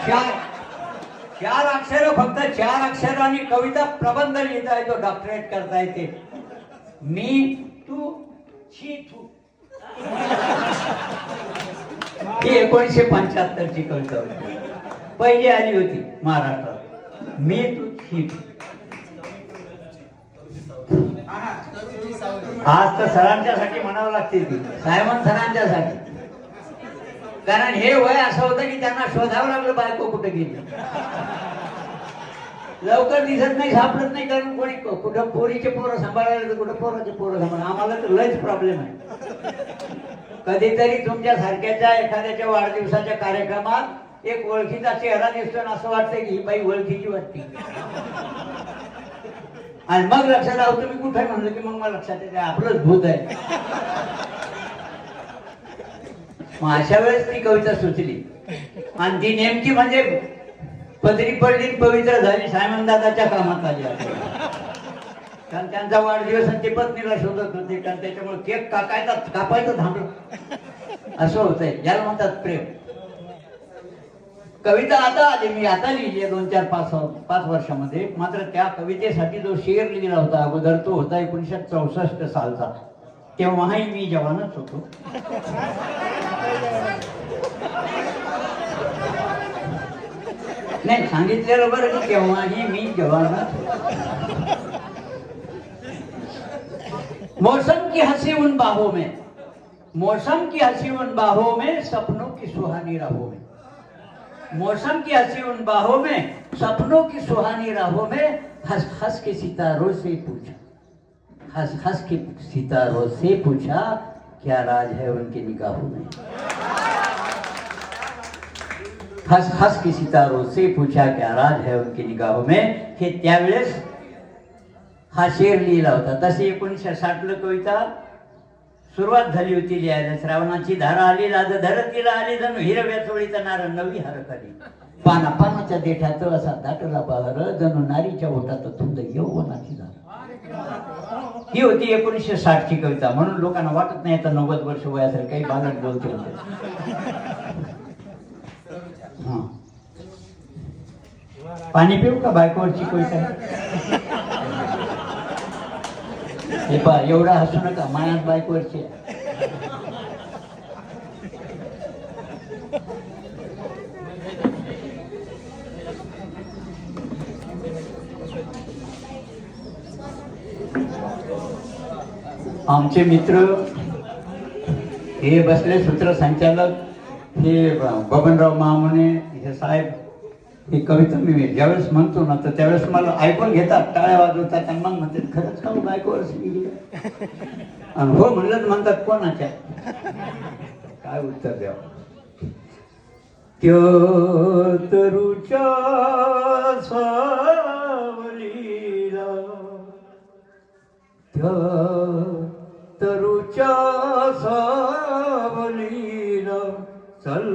चार चार अक्षर, फक्त 4 अक्षर आणि कविता प्रबंध लिहिता येतो, डॉक्टरेट करता येते. मी तू शी तू, ही 1975ची कविता होती, पहिली आली होती महाराष्ट्रात. मी तू शी तू. आज तर सरांच्यासाठी म्हणावं लागते ती, सायमन सरांच्यासाठी. कारण हे वय असं होतं की त्यांना शोधावं लागलं बायको कुठे गेली, लवकर दिसत नाही, सापडत नाही. कारण कोणी कुठं पोरीचे पोरं सांभाळायला तर कुठं पोराचे पोरं सांभाळ. आम्हाला तर लयच प्रॉब्लेम आहे. कधीतरी तुमच्या सारख्याच्या एखाद्याच्या वाढदिवसाच्या कार्यक्रमात एक ओळखीचा चेहरा दिसतो ना, असं वाटतं की ही बाई ओळखीची वाटते. आणि मग लक्षात आलं तुम्ही कुठे म्हणलं की मग मला लक्षात येते आपलंच भूत आहे. मग अशा वेळेस ती कविता सुचली आणि ती नेमकी म्हणजे पदरी पडली, पवित्र झाली, सायमन दादाच्या कामात आली. कारण त्यांचा वाढदिवस आणि ते पत्नीला शोधत होते, कारण त्याच्यामुळे केक कापायचं थांबलं. असं होतंय, याला म्हणतात प्रेम. कविता आता आली, मी आता लिहिली 2-4-5 वर्षामध्ये. मात्र त्या कवितेसाठी जो शेर लिहिला होता अगोदर तो होता 1964 सालचा. तेव्हाही मी जवानच होतो. नाही सांगितलेलं बरं की तेव्हाही मी जवानच होतो. मौसम की हंसी उन बाहों में, मौसम की हंसी उन बाहों में, सपनों की सुहानी राहों में. मौसम की हंसी उन बाहों में, सपनों की सुहानी राहों में, हंस हंस के सितारों से पूछा, हंस हंस के सितारों से पूछा, क्या राज है उनकी निगाहों में. हंस हंस के सितारों से पूछा, क्या राज है उनकी निगाहों में. हे त्यावेळेस हा शेर लिहिला होता. तशी 1960 कविता सुरुवात झाली होती लिहायला. श्रावणाची धारा आली, लाज धरतीला आली, जणू हिरव्या चोळीचा नार नवी हरकली. पाना पानाच्या देठात असा दाटला बहर, जणू नारीच्या ओठात थुंद यौवनाची धार. ही होती 1960ची कविता. म्हणून लोकांना वाटत नाही आता 90 वर्ष वयासारखं काही बालक बोलते होते. हा, पाणी पिऊ का बायकोवरची कविता. हे पा एवढा हसू नका, मायात बायकोवरची. आमचे मित्र हे बसले सूत्रसंचालक, हे बबनराव मामुने, हे साहेब. ही कविता मी ज्यावेळेस म्हणतो ना तर त्यावेळेस मला ऐकून घेतात, टाळ्या वाजवतात आणि मग म्हणतात खरंच का बायकोवर लिहिली. आणि हो म्हणलं म्हणतात कोणाच्या. काय उत्तर द्यावं. त्यो तरुच्या सावलीला, त्यो तरुच्या सावलीला, चल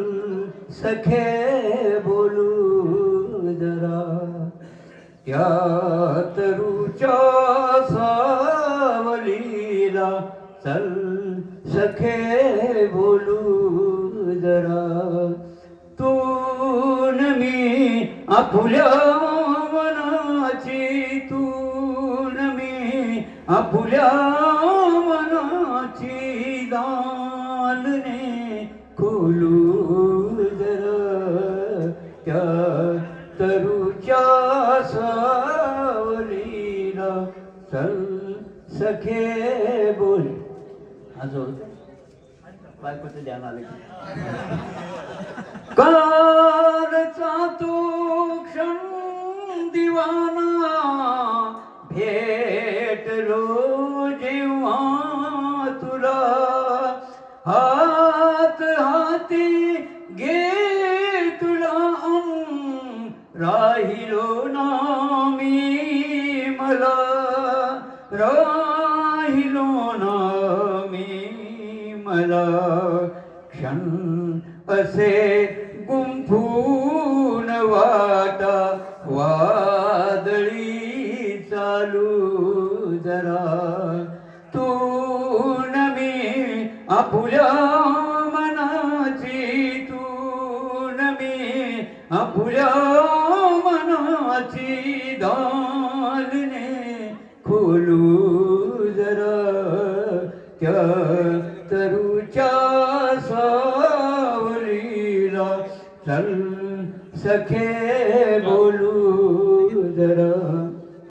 सखे बोलू जरा. त्या तरुच्या सावलीला, चल सखे बोलू जरा. तून मी आपुल्या मनाची, तून मी आपुल्या मनाची, दानने खोलू जरा. त्या तरुच्या सावलीला, चल सखे बोल. अजून बायकोचं ध्यान आलं. कालचा तो क्षण दिवाना, भेटलो जेव्हा तुला, हात हाती घे तुला, राहिलो ना मी मला, राहिलो ना मी मला. क्षण असे गुंफून वाटा, वादळी चालू जरा. तून मी आपुल्या मनाची, तून मी आपुल्या मनाची दालने खोलू जरा त्या तरुच्या सावलीला चल सखे बोलू जरा